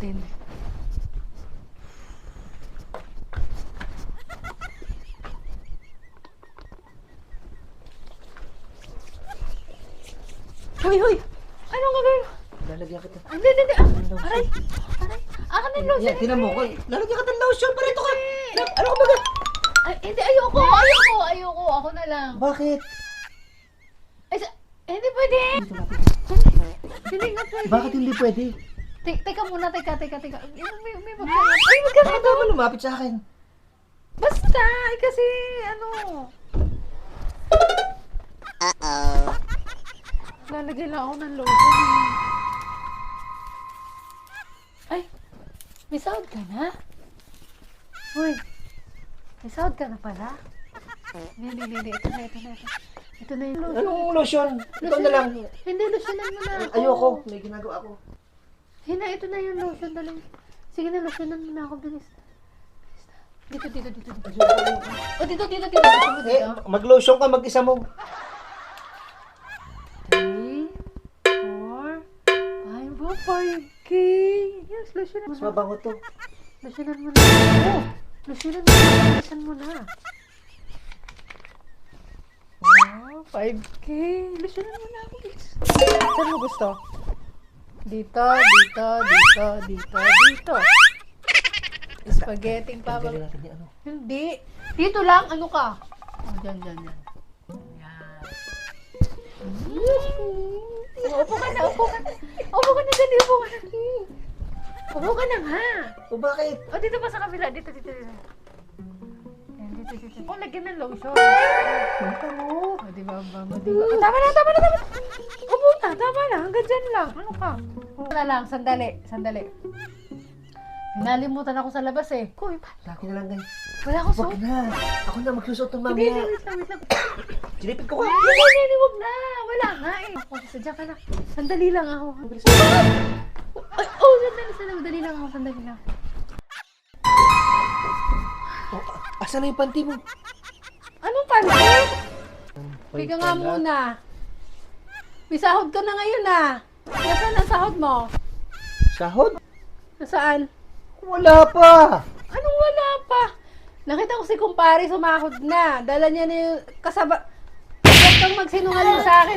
natin. Hoy, hoy! Anong gagawin mo? Lalagyan kita. Hindi, hindi, hindi. Aray! Aray! Akin na yung lotion. Yan, tinan mo ko. Lalagyan kita ng lotion. Parito ka. Ano ka ba? Ay, hindi, ayoko, ayoko, ayoko. Ako na lang. Bakit? Ay, hindi pwede. Dito lapit. Hindi nga pwede. Bakit hindi pwede? Teka muna, teka. May magkano. Ay, magkano Bakit to? naman lumapit sa akin? Basta, ay kasi, ano. Lalagyan lang ako ng lotion. Ay, may sahod ka na? Uy, may sahod ka na pala? Hindi. Ito na. Ito na yung lotion. Anong lotion? Ito na lang. Hindi, lotionan mo na ako. Ayoko. May ginagawa ako. Hina, ito na yung lotion. Dali. Sige na, lotionan mo na ako. Bilis. Dito. Oh, dito. Gusto mo Eh, dito? mag-lotion ka mag-isa mo. 3, 4, 5, 5K. Yes, lotionan mo Mas na. mabango to. Lotionan mo na. Oh, lotionan mo na. Bilisan mo na. Oh, 5K. Lotionan mo na ako, bilis. Saan mo gusto? Dito. Spaghetti pa. Tanggalin natin yung ano. Hindi. Dito lang. Ano ka? Oh, dyan. Yan. Upo ka na. Upo ka na. Dali, upo ka na. Upo ka na nga. O bakit? O, dito pa sa kabila. Dito. Yan, dito. O, lagyan ng lotion. Ano? O, diba? Tama na. Upo na. Tama na. Hanggang dyan lang. Ano ka? Wala lang. Sandali. Nalimutan ako sa labas eh. Kuy, Sa akin na lang, guys. wala akong suot. Wag na. Ako na magsusuot ng Sige, mamaya. wait lang. Silipin ko ka. Hindi, wag na. Wala nga eh. Ako, sadya ka na. Sandali lang ako. Ay, sandali lang ako. Sandali lang. Oh, asan na yung panty mo? Anong panty? Higa nga muna. May sahod ka na ngayon ah. Nasaan ang sahod mo? Sahod? Nasaan? Wala pa. Anong wala pa? Nakita ko si kumpare sumahod na. Dala niya na yung kasaba. Huwag kang magsinungaling sa akin.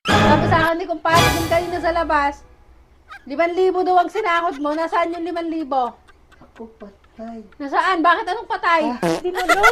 Sabi sa akin ni kumpare kung kanina sa labas. 5,000 daw ang sinahod mo. Nasaan yung 5,000? Ako patay. Nasaan? Bakit anong patay? Hindi na daw.